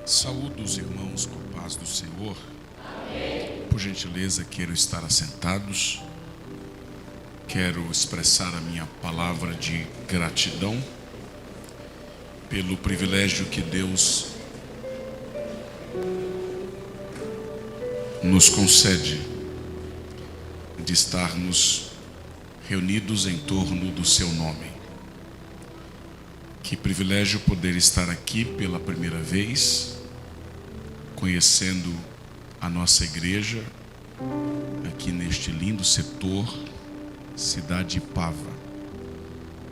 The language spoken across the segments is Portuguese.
Saúdo os irmãos com a paz do Senhor. Por gentileza, quero estar assentados. Quero expressar a minha palavra de gratidão pelo privilégio que Deus nos concede de estarmos reunidos em torno do seu nome. Que privilégio poder estar aqui pela primeira vez, conhecendo a nossa igreja, aqui neste lindo setor, Cidade Pava.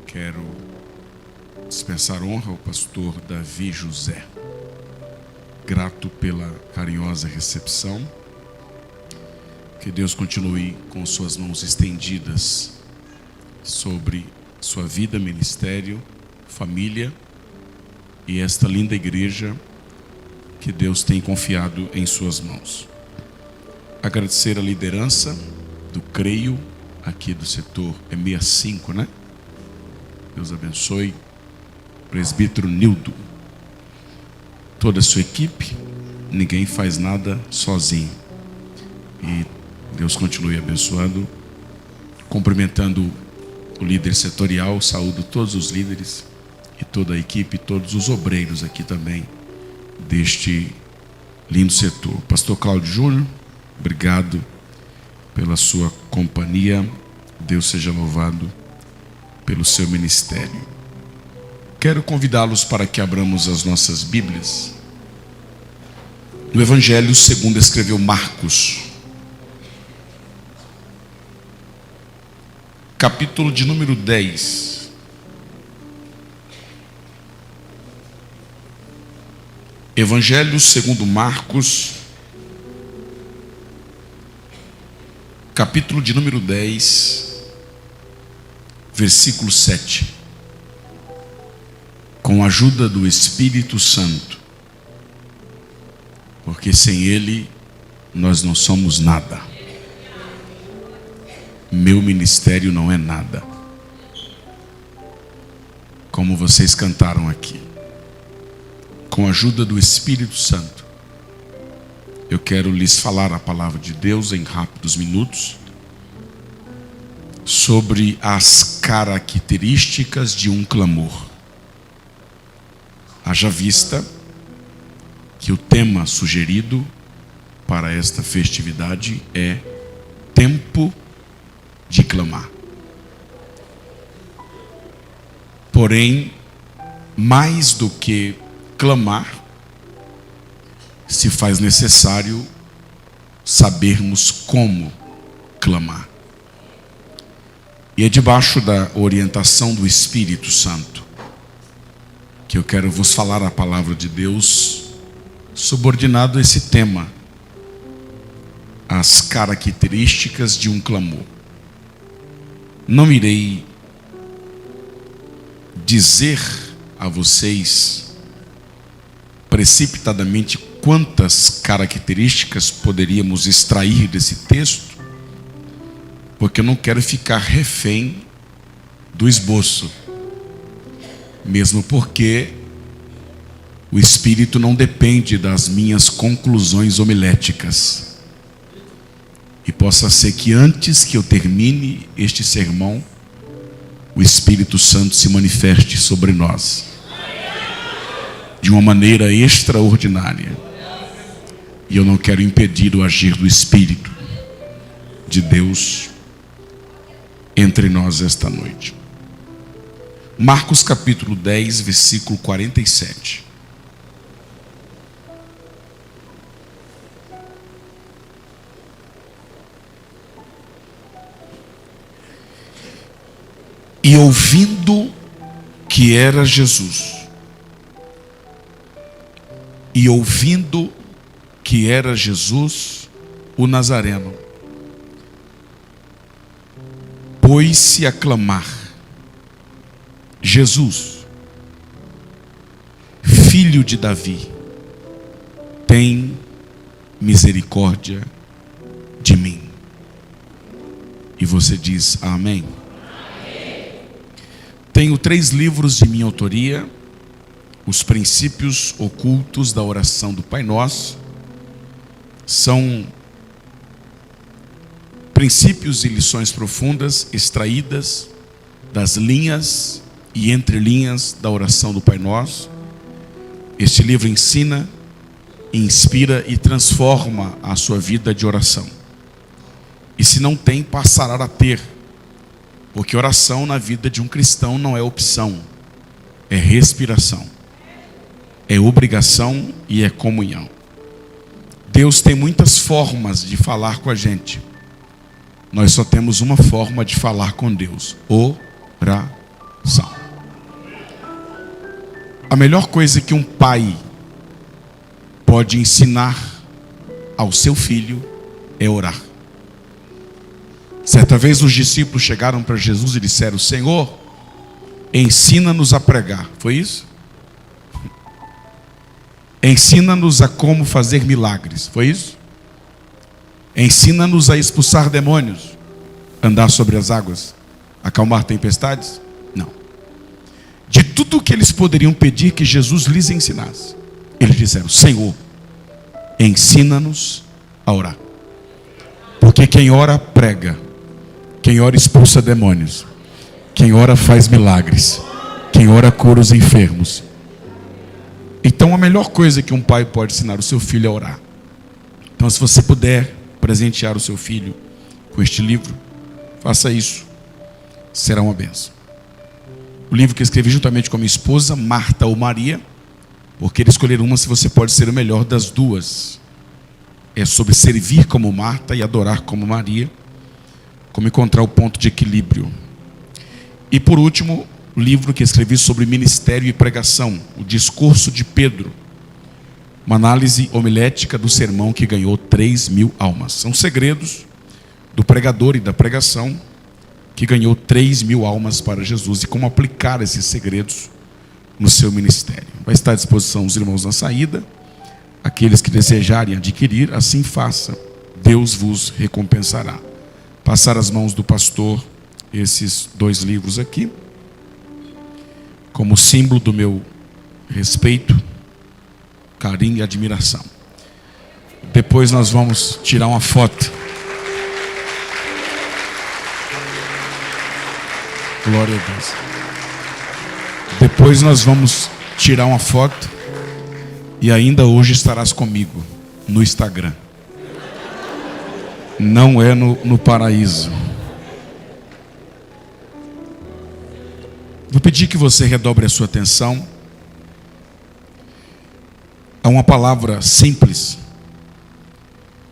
Quero dispensar honra ao pastor Davi José. Grato pela carinhosa recepção. Que Deus continue com suas mãos estendidas sobre sua vida, ministério, família e esta linda igreja que Deus tem confiado em suas mãos. Agradecer a liderança do CREIO aqui do setor 65, né? Deus abençoe. Presbítero Nildo, toda a sua equipe. Ninguém faz nada sozinho. E Deus continue abençoando. Cumprimentando o líder setorial, saúdo todos os líderes e toda a equipe, todos os obreiros aqui também deste lindo setor. Pastor Cláudio Júnior, obrigado pela sua companhia. Deus seja louvado pelo seu ministério. Quero convidá-los para que abramos as nossas Bíblias no Evangelho segundo escreveu Marcos, capítulo de número 10. Evangelho segundo Marcos, capítulo de número 10, versículo 7. Com a ajuda do Espírito Santo, porque sem Ele nós não somos nada. Meu ministério não é nada. Como vocês cantaram aqui. Com a ajuda do Espírito Santo, eu quero lhes falar a palavra de Deus em rápidos minutos sobre as características de um clamor. Haja vista que o tema sugerido para esta festividade é tempo de clamar. Porém, mais do que clamar, se faz necessário sabermos como clamar. E é debaixo da orientação do Espírito Santo que eu quero vos falar a palavra de Deus subordinado a esse tema, as características de um clamor. Não irei dizer a vocês precipitadamente quantas características poderíamos extrair desse texto, porque eu não quero ficar refém do esboço, mesmo porque o Espírito não depende das minhas conclusões homiléticas. E possa ser que antes que eu termine este sermão, o Espírito Santo se manifeste sobre nós de uma maneira extraordinária. E eu não quero impedir o agir do Espírito de Deus entre nós esta noite. Marcos capítulo 10, versículo 47. E ouvindo que era Jesus, o Nazareno, pôs-se a clamar: Jesus, filho de Davi, tem misericórdia de mim. E você diz amém? Tenho 3 livros de minha autoria. Os princípios ocultos da oração do Pai Nosso são princípios e lições profundas extraídas das linhas e entrelinhas da oração do Pai Nosso. Este livro ensina, inspira e transforma a sua vida de oração. E se não tem, passará a ter, porque oração na vida de um cristão não é opção, é respiração, é obrigação e é comunhão. Deus tem muitas formas de falar com a gente. Nós só temos uma forma de falar com Deus: oração. A melhor coisa que um pai pode ensinar ao seu filho é orar. Certa vez os discípulos chegaram para Jesus e disseram: Senhor, ensina-nos a pregar. Foi isso? Ensina-nos a como fazer milagres. Foi isso? Ensina-nos a expulsar demônios, andar sobre as águas, acalmar tempestades? Não. De tudo o que eles poderiam pedir que Jesus lhes ensinasse, eles disseram: Senhor, ensina-nos a orar. Porque quem ora prega, quem ora expulsa demônios, quem ora faz milagres, quem ora cura os enfermos. Então a melhor coisa que um pai pode ensinar o seu filho é orar. Então, se você puder presentear o seu filho com este livro, faça isso, será uma bênção. O livro que eu escrevi juntamente com a minha esposa, Marta ou Maria, porque ele escolher uma se você pode ser o melhor das duas. É sobre servir como Marta e adorar como Maria, como encontrar o ponto de equilíbrio. E por último, o livro que escrevi sobre ministério e pregação, o discurso de Pedro, uma análise homilética do sermão que ganhou 3.000 almas. São segredos do pregador e da pregação que ganhou 3.000 almas para Jesus e como aplicar esses segredos no seu ministério. Vai estar à disposição os irmãos na saída. Aqueles que desejarem adquirir, assim faça, Deus vos recompensará. Passar às mãos do pastor esses 2 livros aqui, como símbolo do meu respeito, carinho e admiração. Depois nós vamos tirar uma foto. Glória a Deus. Depois nós vamos tirar uma foto. E ainda hoje estarás comigo no Instagram. Não é no paraíso. Vou pedir que você redobre a sua atenção a uma palavra simples,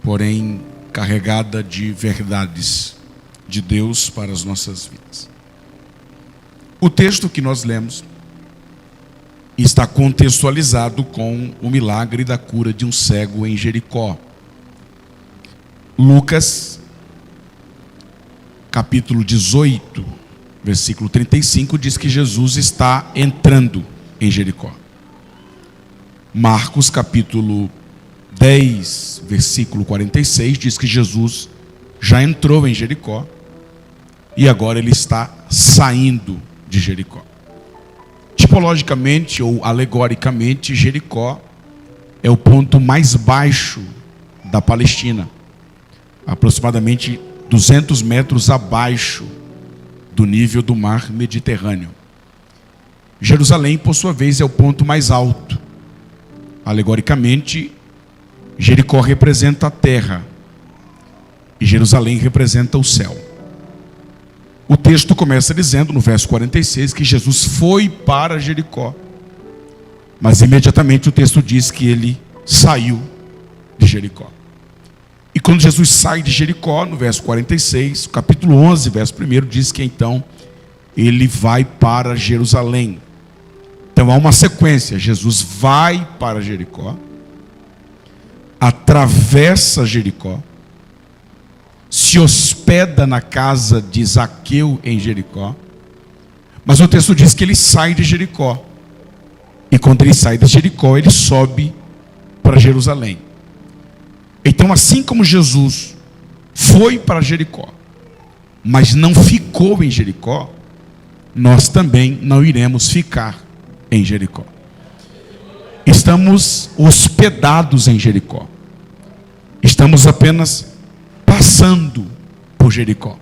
porém carregada de verdades de Deus para as nossas vidas. O texto que nós lemos está contextualizado com o milagre da cura de um cego em Jericó. Lucas, capítulo 18, versículo 35, diz que Jesus está entrando em Jericó. Marcos, capítulo 10, versículo 46, diz que Jesus já entrou em Jericó e agora ele está saindo de Jericó. Tipologicamente ou alegoricamente, Jericó é o ponto mais baixo da Palestina, aproximadamente 200 metros abaixo do nível do mar Mediterrâneo. Jerusalém, por sua vez, é o ponto mais alto. Alegoricamente, Jericó representa a terra e Jerusalém representa o céu. O texto começa dizendo, no verso 46, que Jesus foi para Jericó. Mas imediatamente o texto diz que ele saiu de Jericó. E quando Jesus sai de Jericó, no verso 46, capítulo 11, verso 1, diz que então ele vai para Jerusalém. Então há uma sequência: Jesus vai para Jericó, atravessa Jericó, se hospeda na casa de Zaqueu em Jericó, mas o texto diz que ele sai de Jericó. E quando ele sai de Jericó, ele sobe para Jerusalém. Então, assim como Jesus foi para Jericó, mas não ficou em Jericó, nós também não iremos ficar em Jericó. estamos hospedados em Jericó. Estamos apenas passando por Jericó.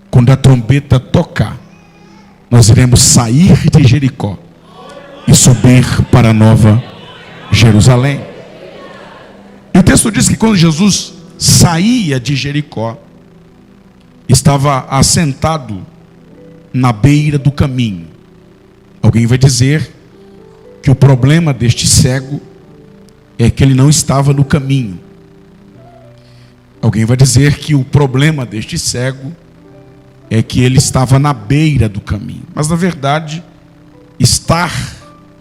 Quando a trombeta tocar, nós iremos sair de Jericó e subir para a Nova Jerusalém. E o texto diz que quando Jesus saía de Jericó, estava assentado na beira do caminho. Alguém vai dizer que o problema deste cego é que ele não estava no caminho. Alguém vai dizer que o problema deste cego é que ele estava na beira do caminho. Mas na verdade, estar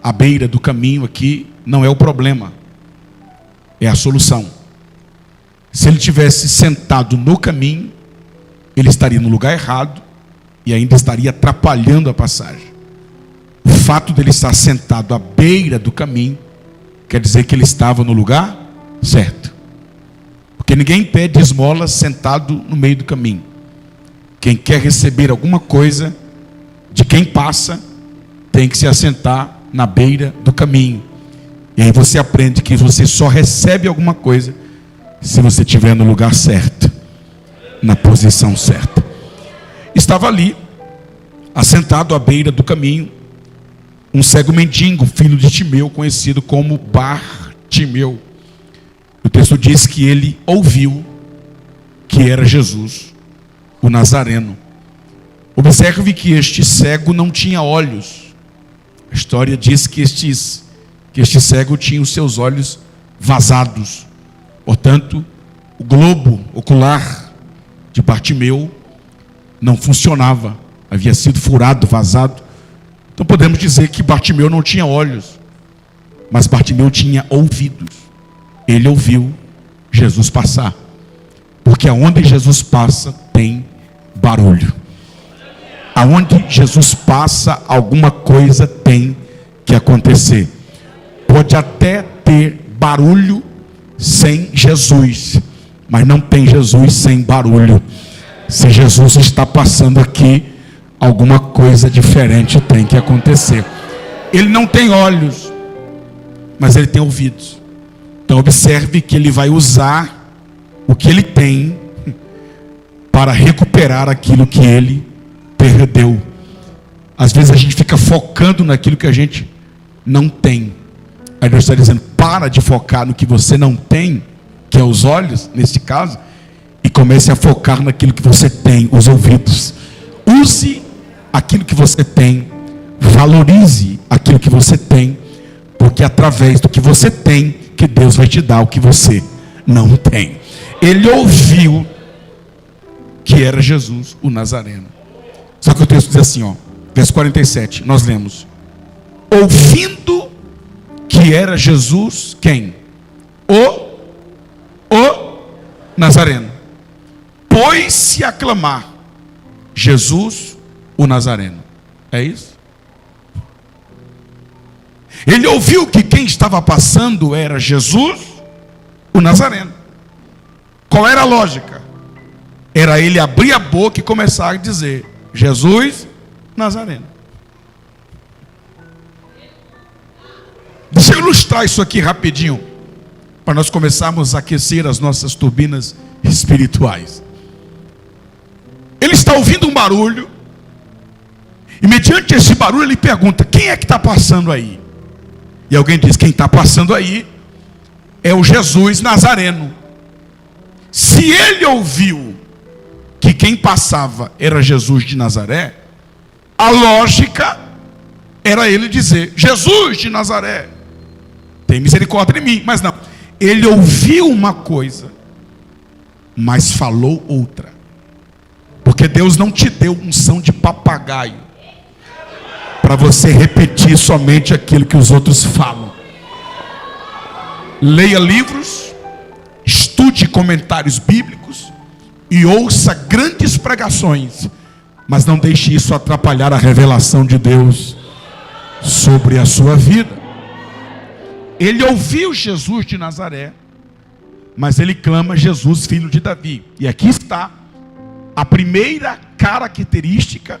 à beira do caminho aqui não é o problema, é a solução. Se ele tivesse sentado no caminho, ele estaria no lugar errado e ainda estaria atrapalhando a passagem. O fato dele estar sentado à beira do caminho quer dizer que ele estava no lugar certo. Porque ninguém pede esmola sentado no meio do caminho. Quem quer receber alguma coisa de quem passa, tem que se assentar na beira do caminho. E aí você aprende que você só recebe alguma coisa se você estiver no lugar certo, na posição certa. Estava ali, assentado à beira do caminho, um cego mendigo, filho de Timeu, conhecido como Bartimeu. O texto diz que ele ouviu que era Jesus, o Nazareno. Observe que este cego não tinha olhos. A história diz que este cego tinha os seus olhos vazados. Portanto, o globo ocular de Bartimeu não funcionava. Havia sido furado, vazado. Então podemos dizer que Bartimeu não tinha olhos, mas Bartimeu tinha ouvidos. Ele ouviu Jesus passar. Porque aonde Jesus passa tem barulho. Aonde Jesus passa, alguma coisa tem que acontecer. Pode até ter barulho sem Jesus, mas não tem Jesus sem barulho. Se Jesus está passando aqui, alguma coisa diferente tem que acontecer. Ele não tem olhos, mas ele tem ouvidos. Então observe que ele vai usar o que ele tem para recuperar aquilo que ele perdeu. Às vezes a gente fica focando naquilo que a gente não tem. Aí Deus está dizendo, para de focar no que você não tem, que é os olhos, nesse caso, e comece a focar naquilo que você tem, os ouvidos. Use aquilo que você tem, valorize aquilo que você tem, porque é através do que você tem que Deus vai te dar o que você não tem. Ele ouviu que era Jesus, o Nazareno. Só que o texto diz assim, ó, verso 47, nós lemos: ouvindo que era Jesus, quem? O Nazareno. Pôs-se a clamar: Jesus, o Nazareno. É isso? Ele ouviu que quem estava passando era Jesus, o Nazareno. Qual era a lógica? Era ele abrir a boca e começar a dizer: Jesus, Nazareno. Deixa eu ilustrar isso aqui rapidinho, para nós começarmos a aquecer as nossas turbinas espirituais. Ele está ouvindo um barulho, e mediante esse barulho ele pergunta: quem é que está passando aí? E alguém diz: quem está passando aí é o Jesus Nazareno. Se ele ouviu que quem passava era Jesus de Nazaré, a lógica era ele dizer: Jesus de Nazaré, tem misericórdia de mim. Mas não, ele ouviu uma coisa, mas falou outra. Porque Deus não te deu unção de papagaio para você repetir somente aquilo que os outros falam. Leia livros, estude comentários bíblicos e ouça grandes pregações, mas não deixe isso atrapalhar a revelação de Deus sobre a sua vida. Ele ouviu Jesus de Nazaré, mas ele clama: Jesus, filho de Davi. E aqui está a primeira característica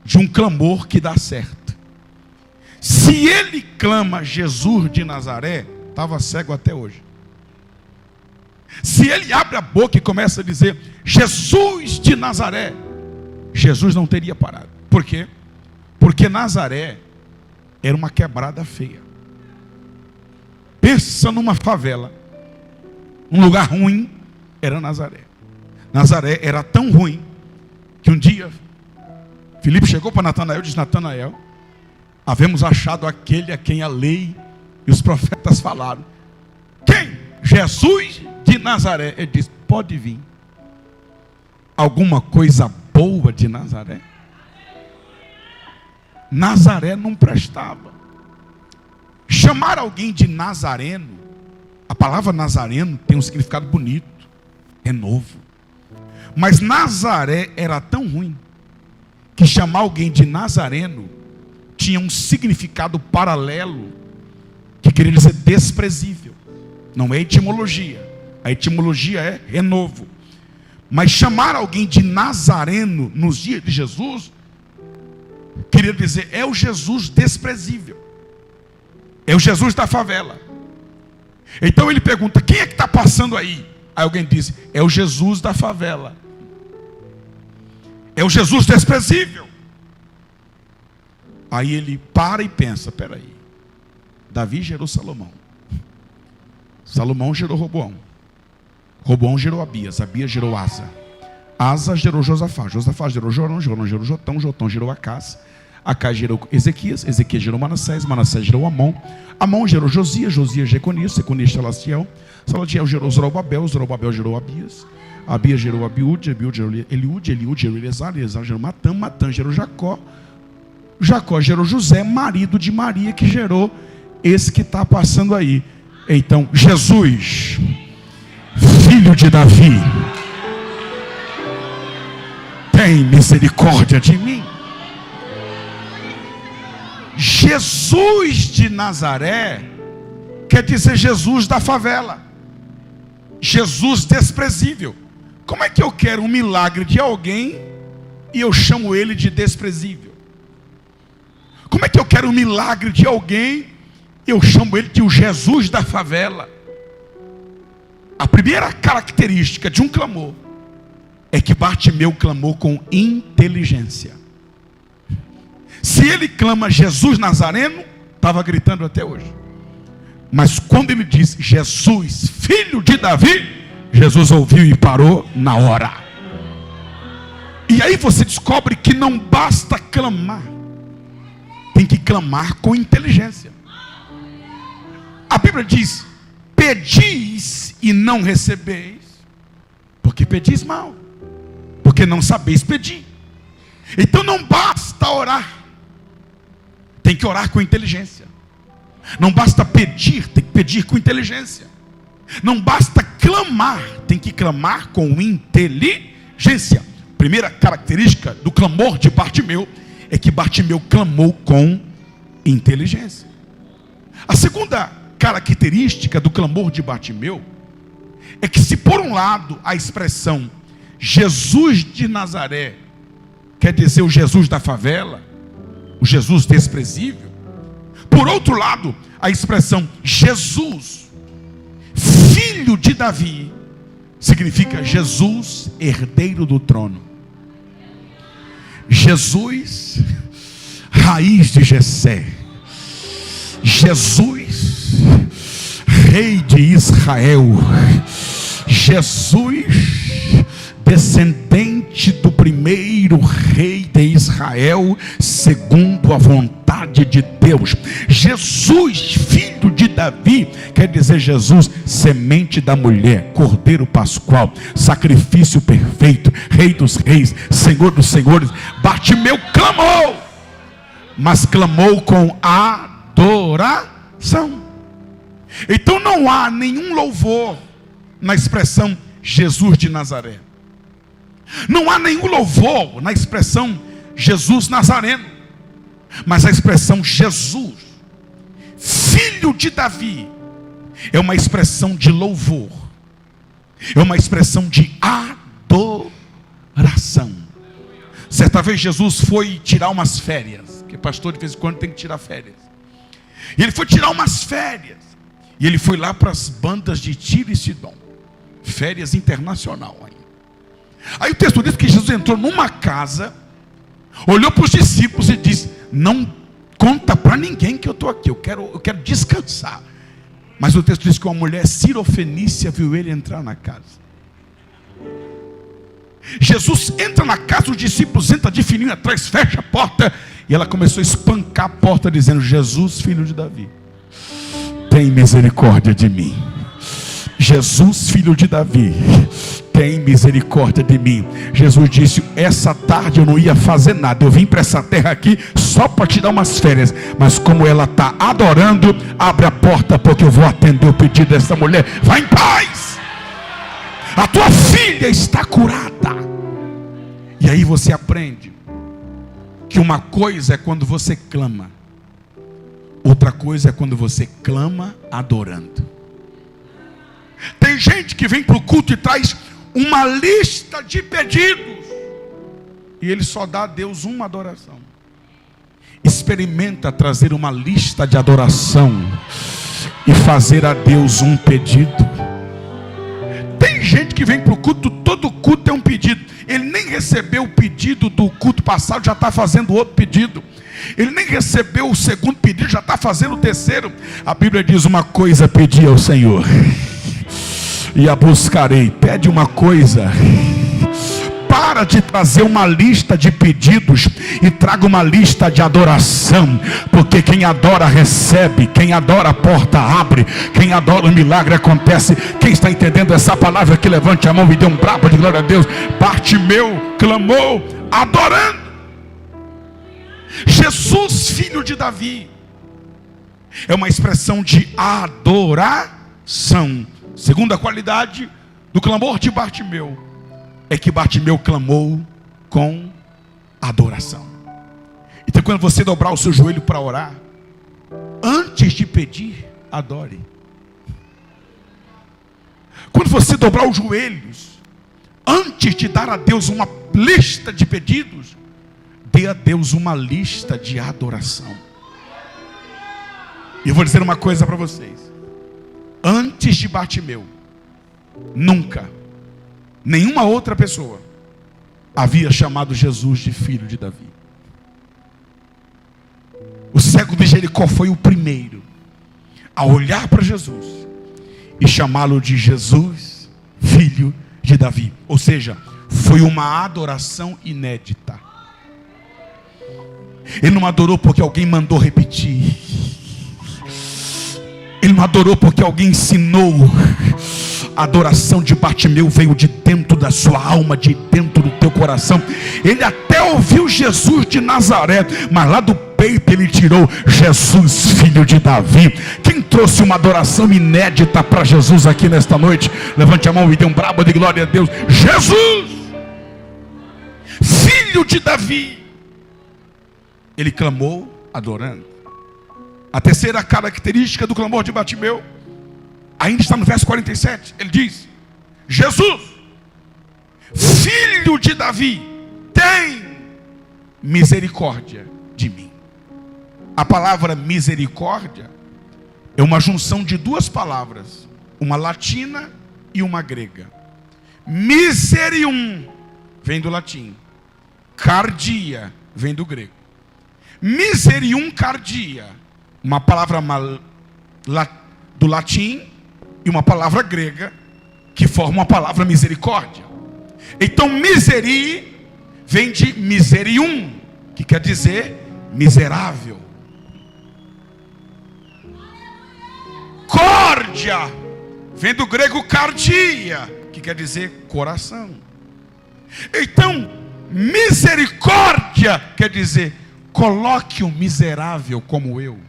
de um clamor que dá certo. Se ele clama Jesus de Nazaré, estava cego até hoje. Se ele abre a boca e começa a dizer Jesus de Nazaré, Jesus não teria parado. Por quê? Porque Nazaré era uma quebrada feia. Pensa numa favela, um lugar ruim, era Nazaré. Nazaré era tão ruim que um dia Filipe chegou para Natanael e disse: Natanael, havemos achado aquele a quem a lei e os profetas falaram. Quem? Jesus de Nazaré. Ele disse: pode vir. Alguma coisa boa de Nazaré? Nazaré não prestava. Chamar alguém de nazareno, a palavra nazareno tem um significado bonito, é novo. Mas Nazaré era tão ruim que chamar alguém de nazareno tinha um significado paralelo que queria dizer desprezível. Não é etimologia. A etimologia é renovo. Mas chamar alguém de nazareno nos dias de Jesus queria dizer é o Jesus desprezível. É o Jesus da favela. Então ele pergunta: quem é que está passando aí? Aí alguém diz: é o Jesus da favela. É o Jesus desprezível. Aí ele para e pensa: peraí, Davi gerou Salomão, Salomão gerou Roboão, Roboão gerou Abias, Abias gerou Asa, Asa gerou Josafá, Josafá gerou Jorão, Jorão gerou Jotão, Jotão gerou Acás, Acás gerou Ezequias, Ezequias gerou Manassés, Manassés gerou Amon, Amon gerou Josias, Josias Jeconias, Jeconias Salatiel, Salatiel gerou Zorobabel, Zorobabel gerou Abias, Abias gerou Abiúde, Abiúde gerou Eliúde, Eliúde gerou Eleazar, Eleazar gerou Matã, Matã gerou Jacó, Jacó gerou José, marido de Maria, que gerou esse que está passando aí. Então, Jesus, filho de Davi, tem misericórdia de mim. Jesus de Nazaré quer dizer Jesus da favela, Jesus desprezível. Como é que eu quero um milagre de alguém e eu chamo ele de desprezível? Como é que eu quero um milagre de alguém e eu chamo ele de o Jesus da favela? A primeira característica de um clamor é que Bartimeu clamou com inteligência. Se ele clama Jesus Nazareno, estava gritando até hoje. Mas quando ele diz Jesus, filho de Davi, Jesus ouviu e parou na hora. E aí você descobre que não basta clamar, tem que clamar com inteligência. A Bíblia diz: pedis e não recebeis, porque pedis mal, porque não sabeis pedir. Então não basta orar, tem que orar com inteligência. Não basta pedir, tem que pedir com inteligência. Não basta clamar, tem que clamar com inteligência. Primeira característica do clamor de Bartimeu é que Bartimeu clamou com inteligência. A segunda característica do clamor de Bartimeu é que, se por um lado a expressão Jesus de Nazaré quer dizer o Jesus da favela, o Jesus desprezível, por outro lado a expressão Jesus, filho de Davi, significa Jesus, herdeiro do trono. Jesus, raiz de Jessé. Jesus, rei de Israel. Jesus, descendente do primeiro rei de Israel, segundo a vontade de Deus. Jesus, filho de Davi, quer dizer Jesus, semente da mulher, cordeiro pascual, sacrifício perfeito, rei dos reis, senhor dos senhores. Bartimeu clamou, mas clamou com adoração. Então não há nenhum louvor na expressão Jesus de Nazaré. Não há nenhum louvor na expressão Jesus Nazareno. Mas a expressão Jesus, filho de Davi, é uma expressão de louvor, é uma expressão de adoração. Certa vez Jesus foi tirar umas férias, porque pastor de vez em quando tem que tirar férias. E ele foi tirar umas férias. E ele foi lá para as bandas de Tiro e Sidom. Férias internacional ainda. Aí o texto diz que Jesus entrou numa casa, olhou para os discípulos e disse: não conta para ninguém que eu estou aqui, eu quero descansar. Mas o texto diz que uma mulher cirofenícia viu ele entrar na casa. Jesus entra na casa, os discípulos entram de fininho atrás, fecha a porta, e ela começou a espancar a porta, dizendo: Jesus, filho de Davi, tem misericórdia de mim. Jesus, filho de Davi, tem misericórdia de mim. Jesus disse: essa tarde eu não ia fazer nada, eu vim para essa terra aqui só para te dar umas férias, mas como ela está adorando, abre a porta, porque eu vou atender o pedido dessa mulher. Vai em paz, a tua filha está curada. E aí você aprende que uma coisa é quando você clama, outra coisa é quando você clama adorando. Tem gente que vem para o culto e traz uma lista de pedidos, e ele só dá a Deus uma adoração. Experimenta trazer uma lista de adoração e fazer a Deus um pedido. Tem gente que vem para o culto, todo culto é um pedido. Ele nem recebeu o pedido do culto passado, já está fazendo outro pedido. Ele nem recebeu o segundo pedido, já está fazendo o terceiro. A Bíblia diz: uma coisa pedi ao Senhor e a buscarei. Pede uma coisa. Para de trazer uma lista de pedidos e traga uma lista de adoração, porque quem adora recebe, quem adora a porta abre, quem adora o milagre acontece. Quem está entendendo essa palavra que levante a mão e dê um brabo de glória a Deus. Bartimeu clamou adorando. Jesus, filho de Davi, é uma expressão de adoração. Segunda qualidade do clamor de Bartimeu é que Bartimeu clamou com adoração. Então, quando você dobrar o seu joelho para orar, antes de pedir, adore. Quando você dobrar os joelhos, antes de dar a Deus uma lista de pedidos, dê a Deus uma lista de adoração. E eu vou dizer uma coisa para vocês: antes de Bartimeu, nunca nenhuma outra pessoa havia chamado Jesus de filho de Davi. O cego de Jericó foi o primeiro a olhar para Jesus e chamá-lo de Jesus, filho de Davi. Ou seja, foi uma adoração inédita. Ele não adorou porque alguém mandou repetir. Ele não adorou porque alguém ensinou. A adoração de Bartimeu veio de dentro da sua alma, de dentro do teu coração. Ele até ouviu Jesus de Nazaré, mas lá do peito ele tirou: Jesus, filho de Davi. Quem trouxe uma adoração inédita para Jesus aqui nesta noite? Levante a mão e dê um brabo de glória a Deus. Jesus, filho de Davi. Ele clamou adorando. A terceira característica do clamor de Bartimeu ainda está no verso 47. Ele diz: Jesus, filho de Davi, tem misericórdia de mim. A palavra misericórdia é uma junção de duas palavras, uma latina e uma grega. Miserium vem do latim, cardia vem do grego. Miserium cardia, uma palavra do latim e uma palavra grega que forma a palavra misericórdia. Então miseri vem de miserium, que quer dizer miserável. Córdia vem do grego cardia, que quer dizer coração. Então misericórdia quer dizer: coloque o miserável como eu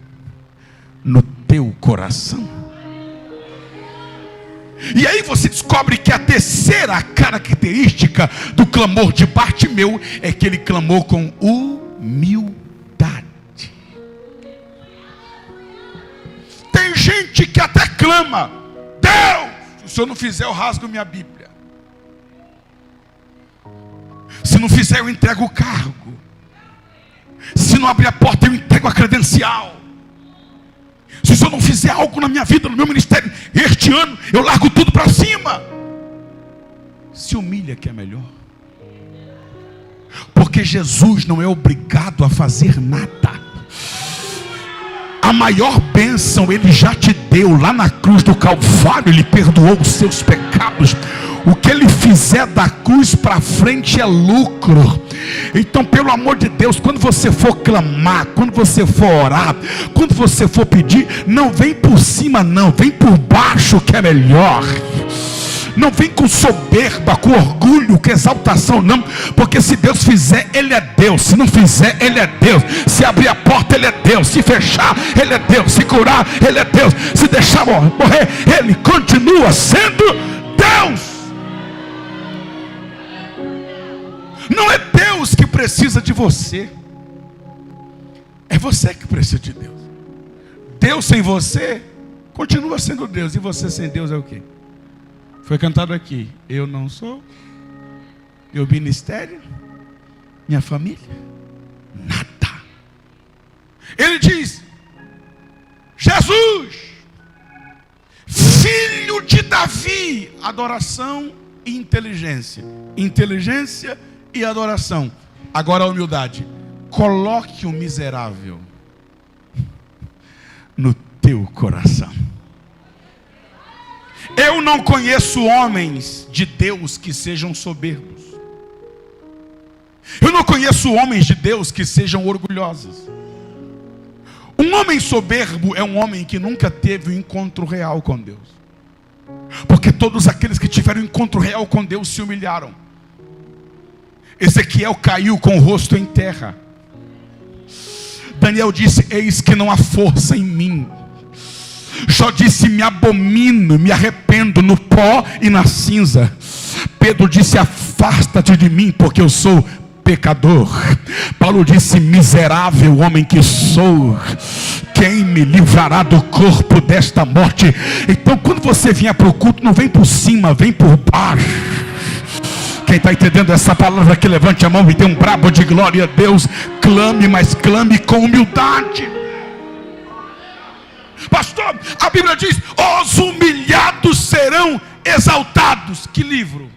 no teu coração. E aí você descobre que a terceira característica do clamor de Bartimeu é que ele clamou com humildade. Tem gente que até clama: Deus, se o Senhor não fizer, eu rasgo minha Bíblia. Se não fizer, eu entrego o cargo. Se não abrir a porta, eu entrego a credencial. Se o Senhor não fizer algo na minha vida, no meu ministério, este ano, eu largo tudo para cima. Se humilha que é melhor. Porque Jesus não é obrigado a fazer nada. A maior bênção Ele já te deu lá na cruz do Calvário. Ele perdoou os seus pecados. O que Ele fizer da cruz para frente é lucro. Então, pelo amor de Deus, quando você for clamar, quando você for orar, quando você for pedir, não vem por cima não, vem por baixo que é melhor. Não vem com soberba, com orgulho, com exaltação, não. Porque se Deus fizer, Ele é Deus. Se não fizer, Ele é Deus. Se abrir a porta, Ele é Deus. Se fechar, Ele é Deus. Se curar, Ele é Deus. Se deixar morrer, Ele continua sendo Deus. Não é Deus que precisa de você. É você que precisa de Deus. Deus sem você continua sendo Deus. E você sem Deus é o quê? Foi cantado aqui. Eu não sou. Meu ministério. Minha família. Nada. Ele diz: Jesus, filho de Davi. Adoração e inteligência. Inteligência e adoração. Agora a humildade. Coloque o miserável no teu coração. Eu não conheço homens de Deus que sejam soberbos. Eu não conheço homens de Deus que sejam orgulhosos. Um homem soberbo é um homem que nunca teve um encontro real com Deus. Porque todos aqueles que tiveram um encontro real com Deus se humilharam. Ezequiel caiu com o rosto em terra. Daniel disse: eis que não há força em mim. Jó disse: me abomino, me arrependo no pó e na cinza. Pedro disse: afasta-te de mim, porque eu sou pecador. Paulo disse: miserável homem que sou, quem me livrará do corpo desta morte? Então, quando você vier para o culto, não vem por cima, vem por baixo. Quem está entendendo essa palavra, que levante a mão e dê um brabo de glória a Deus. Clame, mas clame com humildade. Pastor, a Bíblia diz: os humilhados serão exaltados. Que livro?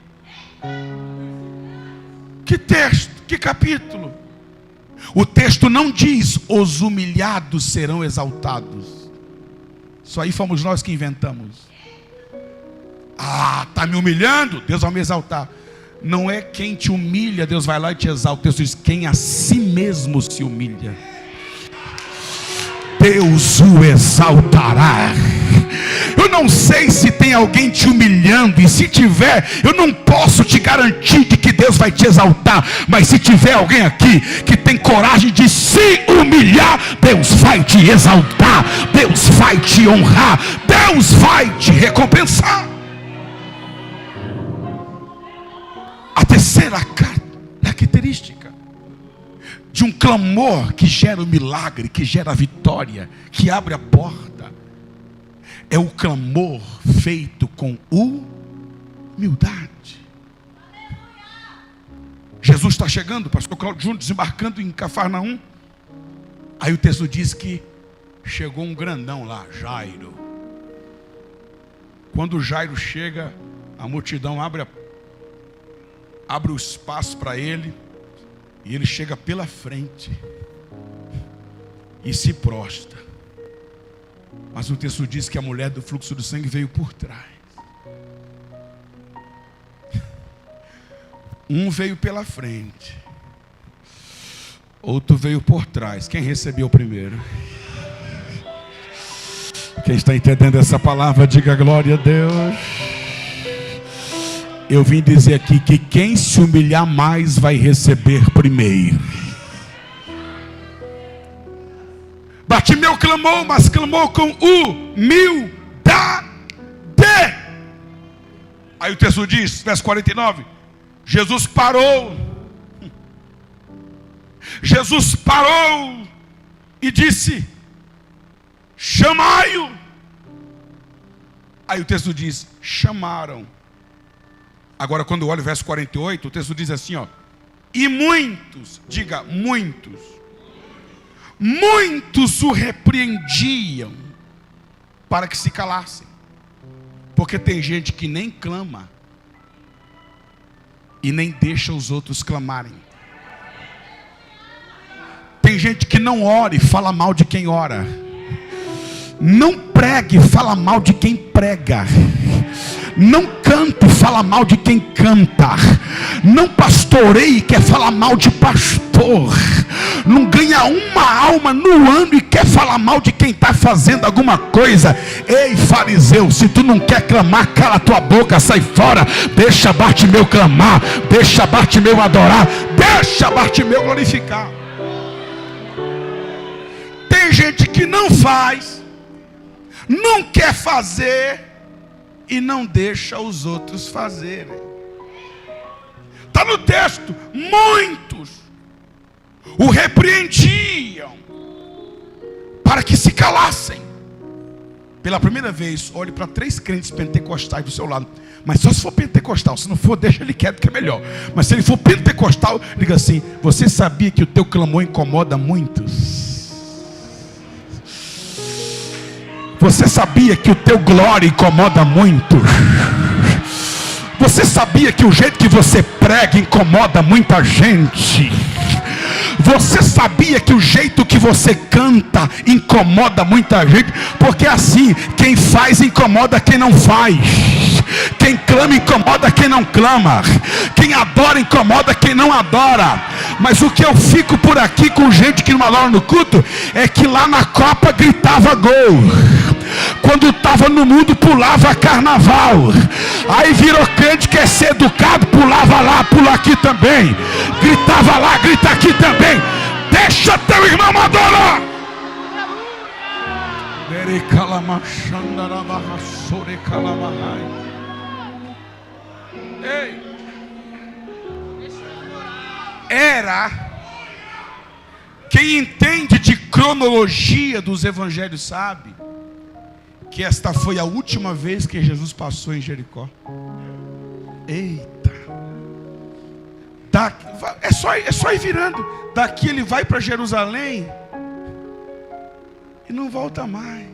Que texto? Que capítulo? O texto não diz: os humilhados serão exaltados. Isso aí fomos nós que inventamos. Ah, está me humilhando? Deus vai me exaltar. Não é quem te humilha, Deus vai lá e te exalta. Deus diz: quem a si mesmo se humilha, Deus o exaltará. Eu não sei se tem alguém te humilhando, e se tiver, eu não posso te garantir de que Deus vai te exaltar. Mas se tiver alguém aqui que tem coragem de se humilhar, Deus vai te exaltar, Deus vai te honrar, Deus vai te recompensar. A terceira característica de um clamor que gera o milagre, que gera a vitória, que abre a porta, é o clamor feito com humildade. Jesus está chegando, pastor Cláudio Júnior, desembarcando em Cafarnaum. Aí o texto diz que chegou um grandão lá, Jairo. Quando Jairo chega, a multidão abre o espaço para ele, e ele chega pela frente e se prostra. Mas o texto diz que a mulher do fluxo do sangue veio por trás. Um veio pela frente, outro veio por trás. Quem recebeu primeiro? Quem está entendendo essa palavra, diga glória a Deus. Eu vim dizer aqui que quem se humilhar mais vai receber primeiro. Bartimeu clamou, mas clamou com humildade. Aí o texto diz, verso 49, Jesus parou. Jesus parou e disse: chamai-o. Aí o texto diz: chamaram. Agora, quando eu olho o verso 48, o texto diz assim, ó: e muitos, diga muitos, muitos o repreendiam para que se calassem. Porque tem gente que nem clama e nem deixa os outros clamarem. Tem gente que não ora e fala mal de quem ora. Não pregue e fala mal de quem prega. Não cante e fala mal de quem canta. Não pastoreie e quer falar mal de pastor. Não ganha uma alma no ano e quer falar mal de quem está fazendo alguma coisa. Ei, fariseu, se tu não quer clamar, cala tua boca, sai fora. Deixa Bartimeu clamar, deixa Bartimeu adorar, deixa Bartimeu glorificar. Tem gente que não faz, não quer fazer e não deixa os outros fazerem. Está no texto, muitos o repreendiam para que se calassem. Pela primeira vez, olhe para 3 crentes pentecostais do seu lado. Mas só se for pentecostal. Se não for, deixa ele quieto que é melhor. Mas se ele for pentecostal, diga assim: você sabia que o teu clamor incomoda muitos? Você sabia que o teu glória incomoda muitos? Você sabia que o jeito que você prega incomoda muita gente? Você sabia que o jeito que você canta incomoda muita gente? Porque assim, quem faz incomoda quem não faz. Quem clama incomoda quem não clama. Quem adora incomoda quem não adora. Mas o que eu fico por aqui com gente que não adora no culto é que lá na Copa gritava gol. Quando estava no mundo pulava carnaval. Aí virou crente, quer ser educado, pulava lá, pula aqui também. Gritava lá, grita aqui também. Deixa teu irmão adorar. Ei. Era. Quem entende de cronologia dos evangelhos sabe que esta foi a última vez que Jesus passou em Jericó. Eita. É só ir virando. Daqui ele vai para Jerusalém e não volta mais.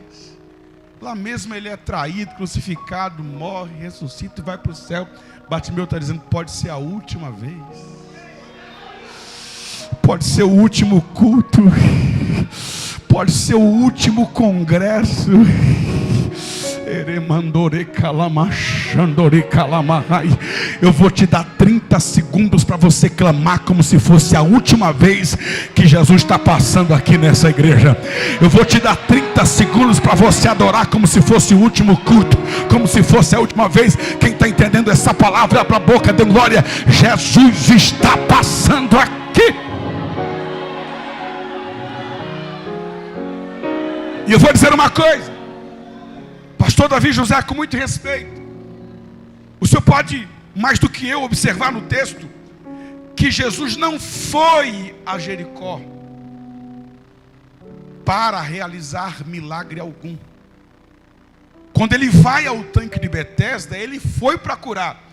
Lá mesmo ele é traído, crucificado, morre, ressuscita e vai para o céu. Bartimeu está dizendo: pode ser a última vez. Pode ser o último culto. Pode ser o último congresso. Eu vou te dar 30 segundos para você clamar como se fosse a última vez que Jesus está passando aqui nessa igreja. Eu vou te dar 30 segundos para você adorar como se fosse o último culto, como se fosse a última vez. Quem está entendendo essa palavra, abra a boca, dê glória. Jesus está passando aqui. E eu vou dizer uma coisa, pastor Davi José, com muito respeito. O senhor pode, mais do que eu, observar no texto que Jesus não foi a Jericó para realizar milagre algum. Quando ele vai ao tanque de Betesda, ele foi para curar.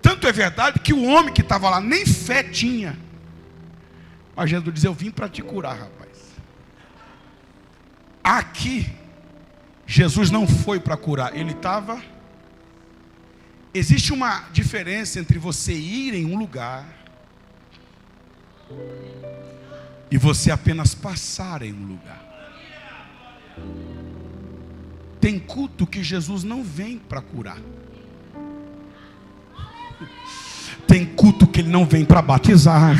Tanto é verdade que o homem que estava lá nem fé tinha. Mas Jesus diz: eu vim para te curar, rapaz. Aqui, Jesus não foi para curar, ele estava... Existe uma diferença entre você ir em um lugar e você apenas passar em um lugar. Tem culto que Jesus não vem para curar. Tem culto que ele não vem para batizar.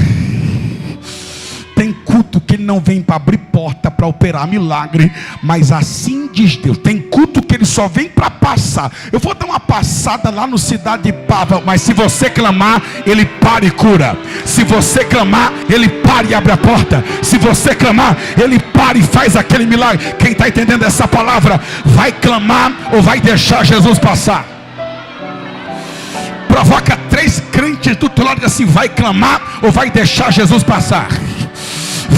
Tem culto que ele não vem para abrir porta, para operar milagre. Mas assim diz Deus. Tem culto que ele só vem para passar. Eu vou dar uma passada lá no Cidade de Pava, mas se você clamar, ele para e cura. Se você clamar, ele para e abre a porta. Se você clamar, ele para e faz aquele milagre. Quem está entendendo essa palavra, vai clamar ou vai deixar Jesus passar? Provoca 3 crentes do teu lado e diz assim: vai clamar ou vai deixar Jesus passar?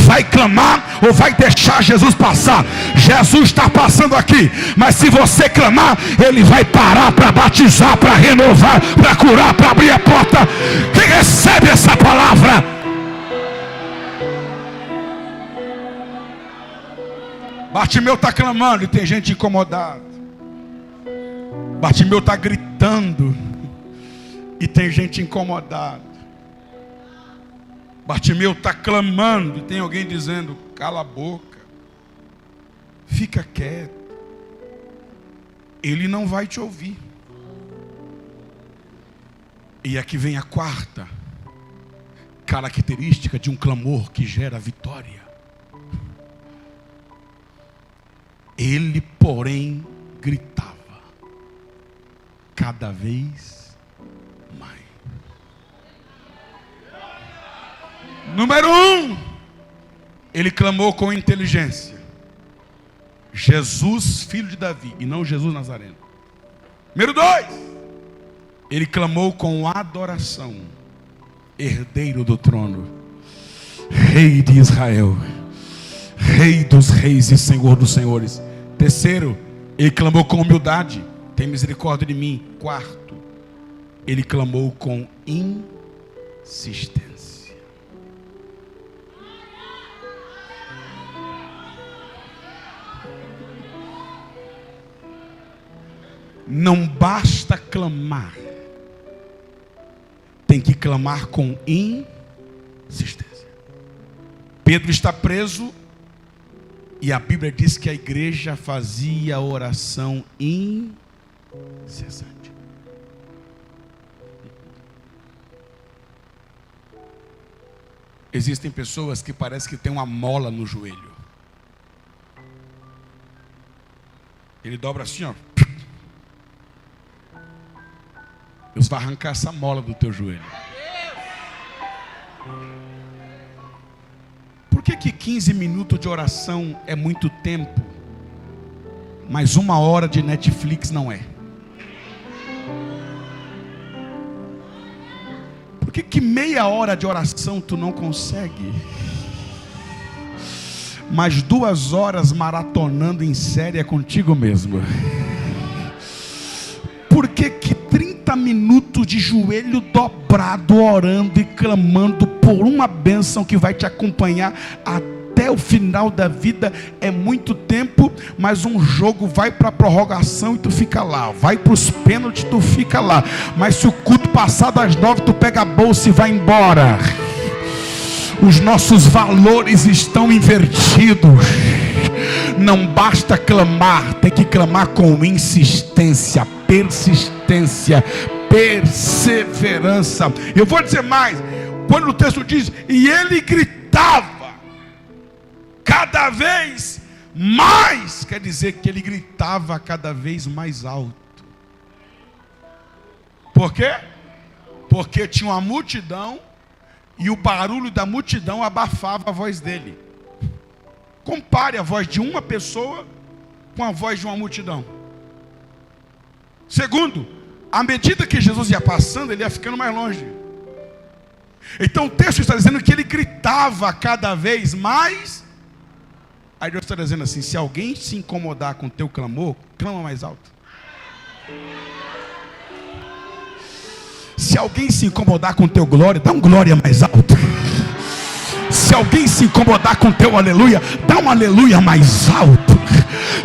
Vai clamar ou vai deixar Jesus passar? Jesus está passando aqui, mas se você clamar, ele vai parar para batizar, para renovar, para curar, para abrir a porta. Quem recebe essa palavra? Bartimeu está clamando e tem gente incomodada. Bartimeu está gritando e tem gente incomodada. Bartimeu está clamando e tem alguém dizendo: cala a boca, fica quieto, ele não vai te ouvir. E aqui vem a quarta característica de um clamor que gera vitória. Ele, porém, gritava cada vez mais. Número 1, ele clamou com inteligência: Jesus, filho de Davi, e não Jesus Nazareno. Número 2, ele clamou com adoração: herdeiro do trono, Rei de Israel, Rei dos reis e Senhor dos senhores. Terceiro, ele clamou com humildade: tem misericórdia de mim. Quarto, ele clamou com insistência. Não basta clamar, tem que clamar com insistência. Pedro está preso e a Bíblia diz que a igreja fazia oração incessante. Existem pessoas que parece que tem uma mola no joelho. Ele dobra assim, ó. Deus vai arrancar essa mola do teu joelho. Por que 15 minutos de oração é muito tempo, mas 1 hora de Netflix não é? Por que meia hora de oração tu não consegue, mas 2 horas maratonando em série é contigo mesmo? Por que 30 minutos de joelho dobrado, orando e clamando por uma bênção que vai te acompanhar até o final da vida é muito tempo, mas um jogo vai para a prorrogação e tu fica lá, vai para os pênaltis, tu fica lá, mas se o culto passar das 9, tu pega a bolsa e vai embora. Os nossos valores estão invertidos. Não basta clamar, tem que clamar com insistência, persistência, perseverança. Eu vou dizer mais, quando o texto diz: e ele gritava cada vez mais, quer dizer que ele gritava cada vez mais alto. Por quê? Porque tinha uma multidão e o barulho da multidão abafava a voz dele. Compare a voz de uma pessoa com a voz de uma multidão. Segundo, à medida que Jesus ia passando, ele ia ficando mais longe. Então o texto está dizendo que ele gritava cada vez mais. Aí Deus está dizendo assim: se alguém se incomodar com o teu clamor, clama mais alto. Se alguém se incomodar com o teu glória, dá um glória mais alto. Se alguém se incomodar com o teu aleluia, dá um aleluia mais alto.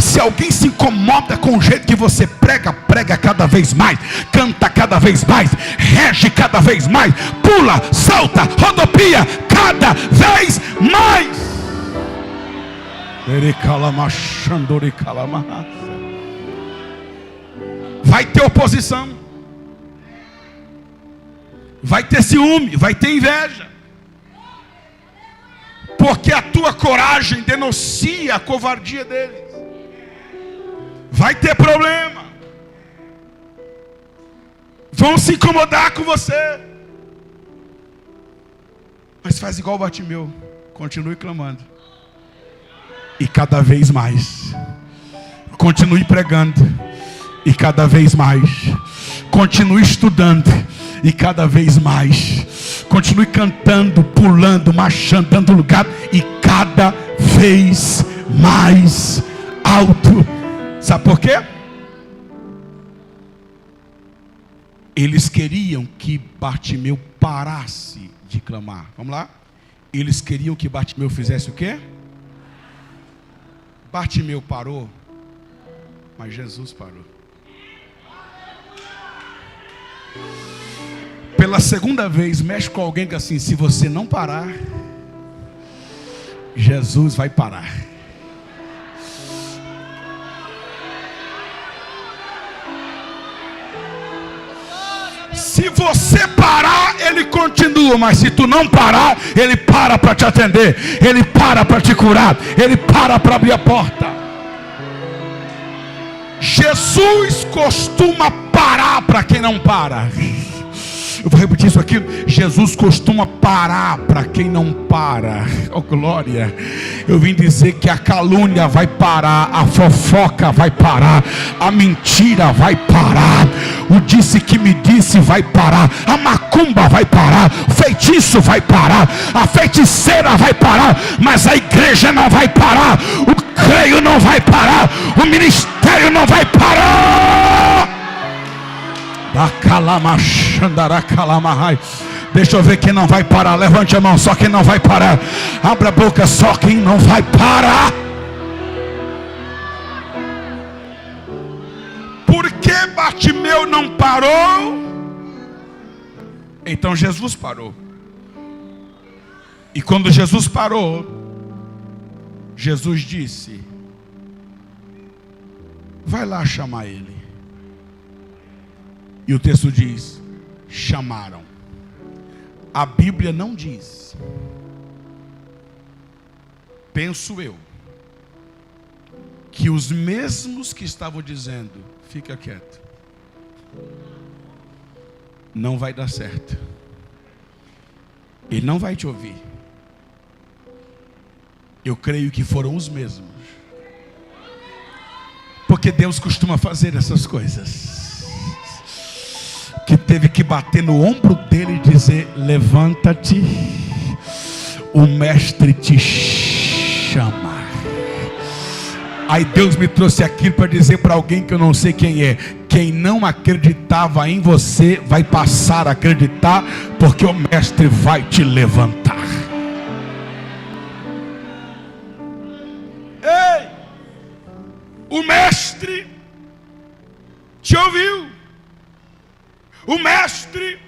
Se alguém se incomoda com o jeito que você prega, prega cada vez mais, canta cada vez mais, rege cada vez mais, pula, salta, rodopia cada vez mais. Vai ter oposição, vai ter ciúme, vai ter inveja, porque a tua coragem denuncia a covardia deles. Vai ter problema, vão se incomodar com você, mas faz igual Bartimeu, continue clamando, e cada vez mais, continue pregando, e cada vez mais, continue estudando, e cada vez mais, continue cantando, pulando, marchando, dando lugar, e cada vez mais alto. Sabe por quê? Eles queriam que Bartimeu parasse de clamar. Vamos lá? Eles queriam que Bartimeu fizesse o quê? Bartimeu parou, mas Jesus parou. Pela segunda vez, mexe com alguém que assim, se você não parar, Jesus vai parar. Se você parar, ele continua, mas se tu não parar, ele para para te atender, ele para para te curar, ele para para abrir a porta. Jesus costuma parar para quem não para. Eu vou repetir isso aqui. Jesus costuma parar para quem não para. Oh glória. Eu vim dizer que a calúnia vai parar, a fofoca vai parar, a mentira vai parar, o disse que me disse vai parar, a macumba vai parar, o feitiço vai parar, a feiticeira vai parar, mas a igreja não vai parar, o creio não vai parar, o ministério não vai parar. Deixa eu ver quem não vai parar. Levante a mão, só quem não vai parar. Abra a boca, só quem não vai parar. Por que Bartimeu não parou? Então Jesus parou. E quando Jesus parou, Jesus disse: vai lá chamar ele. E o texto diz: chamaram. A Bíblia não diz, penso eu, que os mesmos que estavam dizendo: fica quieto, não vai dar certo, ele não vai te ouvir. Eu creio que foram os mesmos, porque Deus costuma fazer essas coisas, que teve que bater no ombro dele e dizer: levanta-te, o mestre te chama. Aí Deus me trouxe aqui para dizer para alguém que eu não sei quem é: quem não acreditava em você vai passar a acreditar, porque o mestre vai te levantar. Ei, o mestre te ouviu. O mestre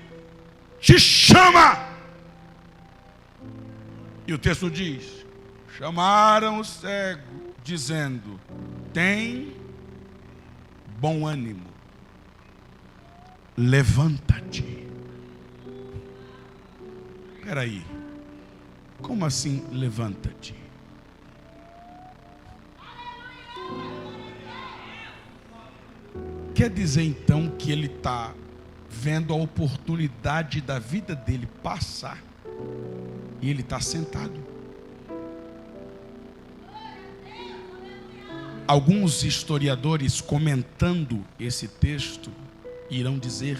te chama. E o texto diz: chamaram o cego, dizendo: tem bom ânimo, levanta-te. Espera aí, como assim levanta-te? Quer dizer então que ele está vendo a oportunidade da vida dele passar, e ele está sentado. Alguns historiadores, comentando esse texto, irão dizer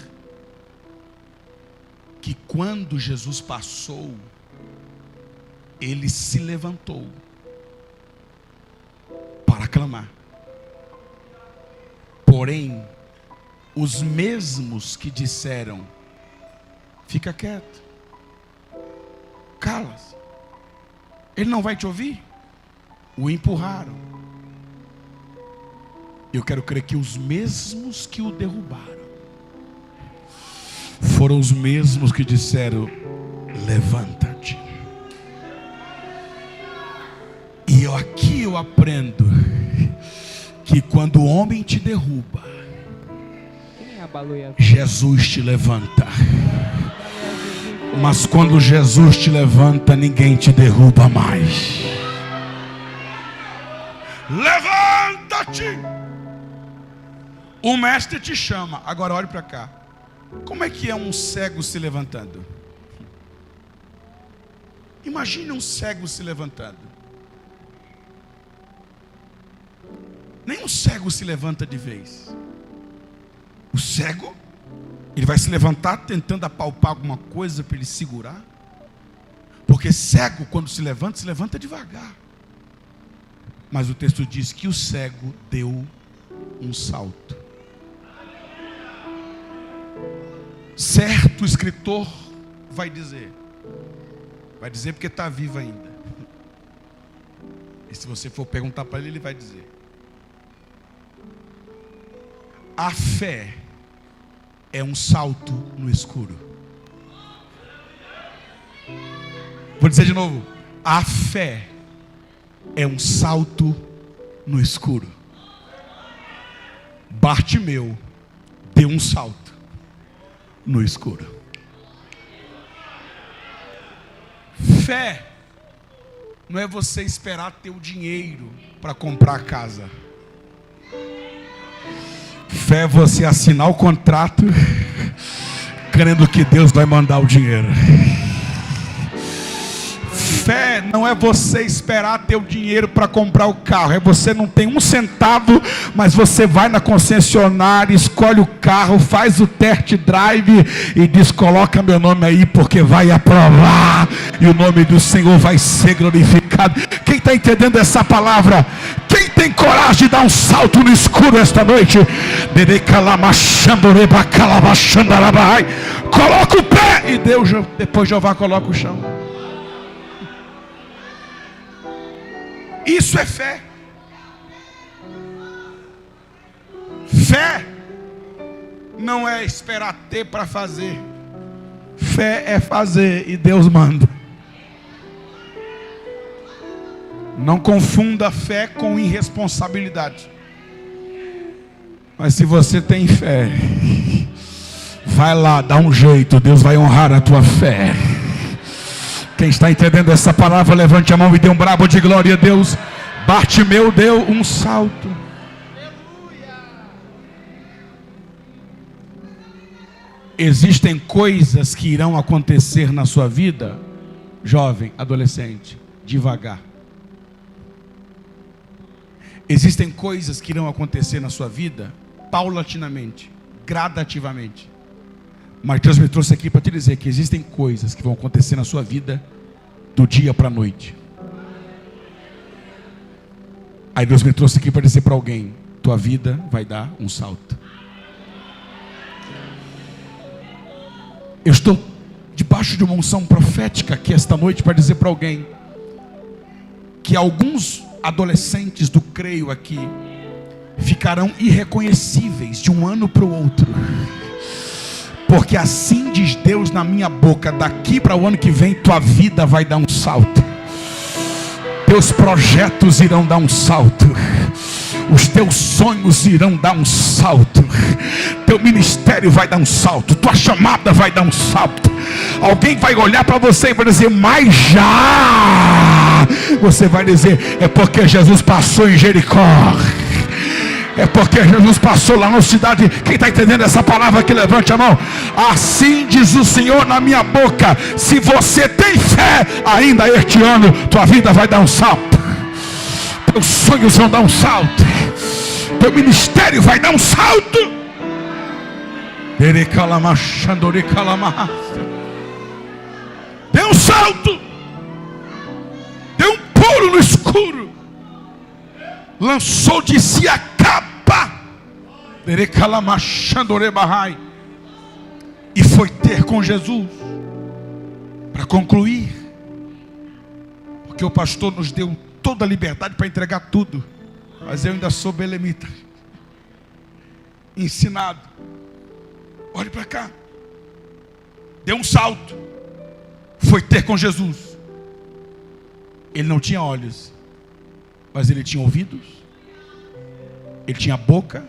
que quando Jesus passou, ele se levantou para clamar. Porém, os mesmos que disseram: fica quieto, cala-se, ele não vai te ouvir, o empurraram. Eu quero crer que os mesmos que o derrubaram foram os mesmos que disseram: levanta-te. E aqui eu aprendo que quando o homem te derruba, Jesus te levanta. Mas quando Jesus te levanta, ninguém te derruba mais. Levanta-te. O mestre te chama. Agora olhe para cá. Como é que é um cego se levantando? Imagine um cego se levantando. Nem um cego se levanta de vez. O cego, ele vai se levantar tentando apalpar alguma coisa para ele segurar. Porque cego, quando se levanta devagar. Mas o texto diz que o cego deu um salto. Certo escritor vai dizer porque está vivo ainda. E se você for perguntar para ele, ele vai dizer. A fé é um salto no escuro. Vou dizer de novo. A fé é um salto no escuro. Bartimeu deu um salto no escuro. Fé não é você esperar ter o dinheiro para comprar a casa. Fé é você assinar o contrato crendo que Deus vai mandar o dinheiro. Fé não é você esperar ter o dinheiro para comprar o carro. É você não tem um centavo, mas você vai na concessionária, escolhe o carro, faz o test drive e diz: coloca meu nome aí porque vai aprovar e o nome do Senhor vai ser glorificado. Quem está entendendo essa palavra? Quem tem coragem de dar um salto no escuro esta noite? Coloca o pé e Deus, depois Jeová coloca o chão. Isso é fé. Fé não é esperar ter para fazer. Fé é fazer e Deus manda. Não confunda fé com irresponsabilidade. Mas se você tem fé, vai lá, dá um jeito, Deus vai honrar a tua fé. Quem está entendendo essa palavra, levante a mão e dê um bravo de glória a Deus. Bartimeu deu um salto. Existem coisas que irão acontecer na sua vida, jovem, adolescente, devagar. Existem coisas que irão acontecer na sua vida, paulatinamente, gradativamente. Mas Deus me trouxe aqui para te dizer que existem coisas que vão acontecer na sua vida do dia para a noite. Aí Deus me trouxe aqui para dizer para alguém: tua vida vai dar um salto. Eu estou debaixo de uma unção profética aqui esta noite para dizer para alguém que alguns adolescentes do creio aqui ficarão irreconhecíveis de um ano para o outro. Porque assim diz Deus na minha boca: daqui para o ano que vem tua vida vai dar um salto. Teus projetos irão dar um salto. Os teus sonhos irão dar um salto. Teu ministério vai dar um salto. Tua chamada vai dar um salto. Alguém vai olhar para você e vai dizer: mas já. Você vai dizer: é porque Jesus passou em Jericó. É porque Jesus passou lá na cidade. Quem está entendendo essa palavra que levante a mão. Assim diz o Senhor na minha boca: se você tem fé, ainda este ano tua vida vai dar um salto. Teus sonhos vão dar um salto. Teu ministério vai dar um salto. Dê um salto. Dê um pulo no escuro. Lançou de si a capa e foi ter com Jesus. Para concluir, porque o pastor nos deu toda a liberdade para entregar tudo, mas eu ainda sou belemita, ensinado. Olhe para cá. Deu um salto, foi ter com Jesus. Ele não tinha olhos, mas ele tinha ouvidos, ele tinha boca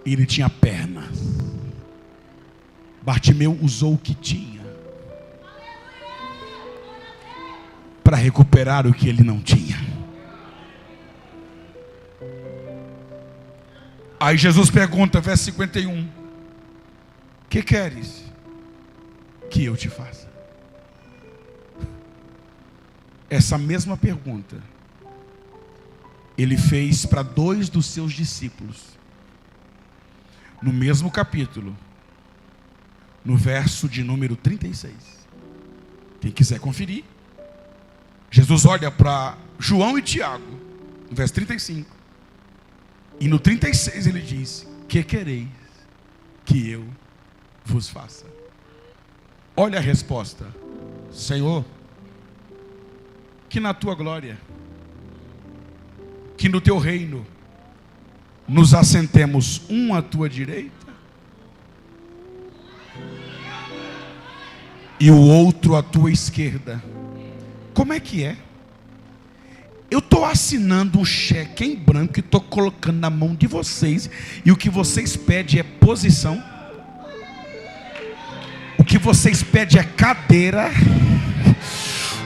e ele tinha pernas. Bartimeu usou o que tinha para recuperar o que ele não tinha. Aí Jesus pergunta, verso 51: que queres que eu te faça? Essa mesma pergunta ele fez para 2 dos seus discípulos, no mesmo capítulo, no verso de número 36. Quem quiser conferir, Jesus olha para João e Tiago, no verso 35, e no 36 ele diz: que quereis que eu vos faça? Olha a resposta: Senhor, que na tua glória que no teu reino nos assentemos um à tua direita e o outro à tua esquerda. Como é que é? Eu estou assinando um cheque em branco e estou colocando na mão de vocês, e o que vocês pedem é posição, o que vocês pedem é cadeira,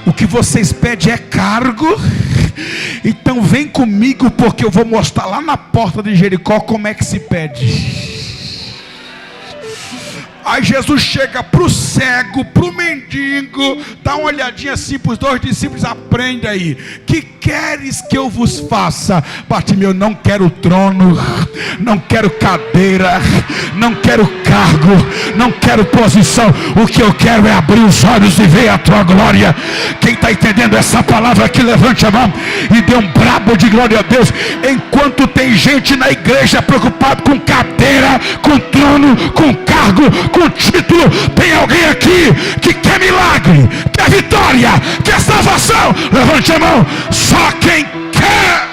o que vocês pedem é cargo. Então vem comigo, porque eu vou mostrar lá na porta de Jericó como é que se pede. Aí Jesus chega para o cego, para o mendigo, dá uma olhadinha assim para os dois discípulos: aprende aí, que queres que eu vos faça? Bartimeu: não quero trono, não quero cadeira, não quero cargo, não quero posição, o que eu quero é abrir os olhos e ver a tua glória. Quem está entendendo essa palavra aqui, levante a mão e dê um brabo de glória a Deus. Enquanto tem gente na igreja preocupado com cadeira, com trono, com cargo, com título, tem alguém aqui que quer milagre, quer vitória, quer salvação. Levante a mão. Só quem quer.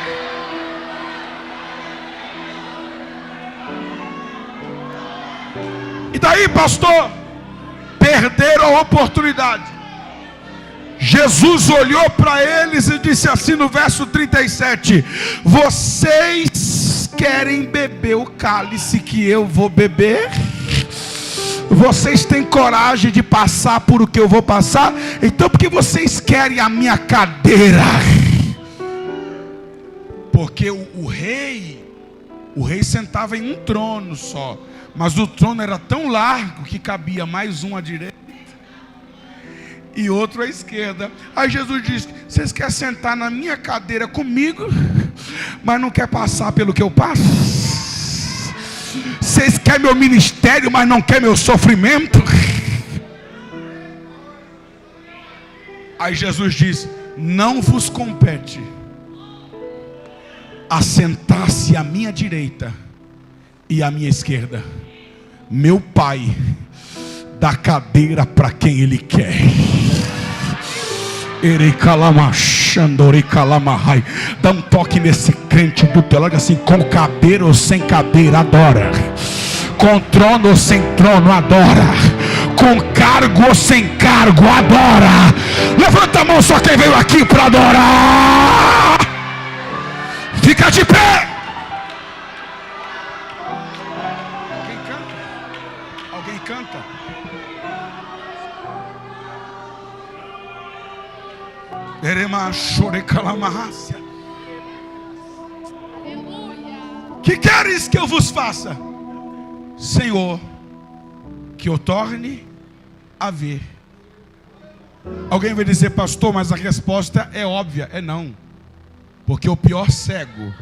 E daí, pastor? Perderam a oportunidade. Jesus olhou para eles e disse assim no verso 37: vocês querem beber o cálice que eu vou beber? Vocês têm coragem de passar por o que eu vou passar? Então por que vocês querem a minha cadeira? Porque o rei sentava em um trono só, mas o trono era tão largo que cabia mais um à direita e outro à esquerda. Aí Jesus disse: vocês querem sentar na minha cadeira comigo, mas não quer passar pelo que eu passo? Vocês querem meu ministério, mas não querem meu sofrimento? Aí Jesus diz: não vos compete assentar-se à minha direita e à minha esquerda. Meu Pai dá cadeira para quem Ele quer. Dá um toque nesse crente do teu lado assim: com cadeira ou sem cadeira, adora. Com trono ou sem trono, adora. Com cargo ou sem cargo, adora. Levanta a mão só quem veio aqui para adorar. Fica de pé. Quem canta? Alguém canta? Que queres que eu vos faça? Senhor, que eu torne a ver. Alguém vai dizer: pastor, mas a resposta é óbvia. É não. Porque o pior cego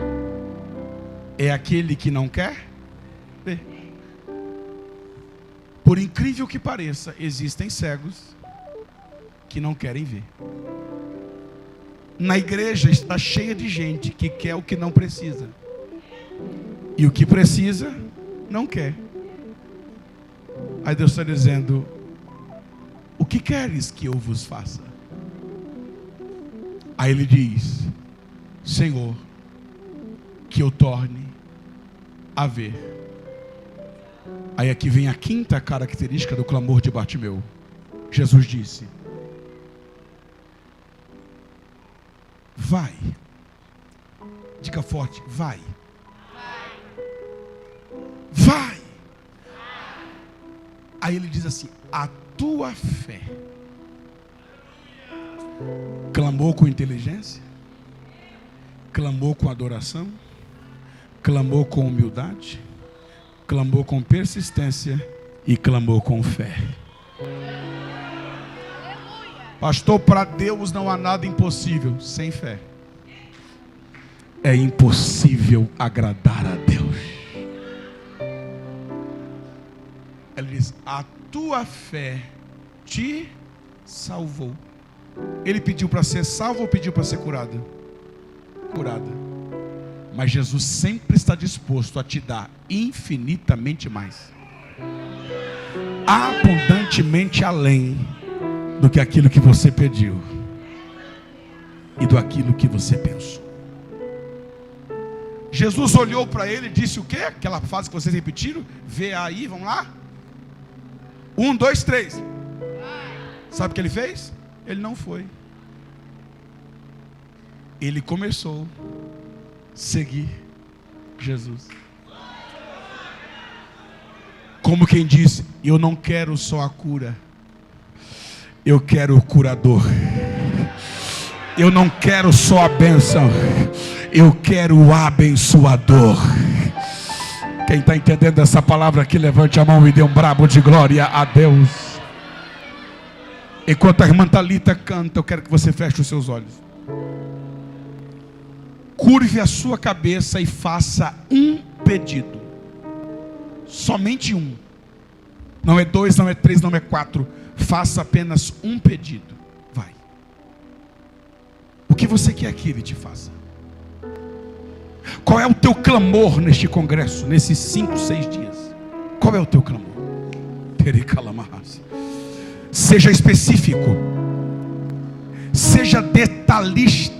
é aquele que não quer ver. Por incrível que pareça, existem cegos que não querem ver. Na igreja está cheia de gente que quer o que não precisa, e o que precisa não quer. Aí Deus está dizendo: o que queres que eu vos faça? Aí ele diz: Senhor, que eu torne a ver. Aí aqui vem a quinta característica do clamor de Bartimeu. Jesus disse: vai. Diga forte: vai. Vai. Aí ele diz assim: a tua fé. Clamou com inteligência, clamou com adoração, clamou com humildade, clamou com persistência e clamou com fé. Pastor, para Deus não há nada impossível. Sem fé é impossível agradar a Deus. Ele diz: a tua fé te salvou. Ele pediu para ser salvo ou pediu para ser curado? Curada. Mas Jesus sempre está disposto a te dar infinitamente mais, abundantemente além do que aquilo que você pediu e do aquilo que você pensou. Jesus olhou para ele e disse o quê? Aquela frase que vocês repetiram. Vê aí, vamos lá. 1, 2, 3. Sabe o que ele fez? Ele não foi. Ele começou a seguir Jesus. Como quem diz, eu não quero só a cura, eu quero o curador. Eu não quero só a bênção, eu quero o abençoador. Quem está entendendo essa palavra aqui, levante a mão e dê um brabo de glória a Deus. Enquanto a irmã Thalita canta, eu quero que você feche os seus olhos. Curve a sua cabeça e faça um pedido. Somente um. Não é 2, não é 3, não é 4. Faça apenas um pedido. Vai. O que você quer que ele te faça? Qual é o teu clamor neste congresso, nesses 5, 6 dias? Qual é o teu clamor? Seja específico. Seja detalhista.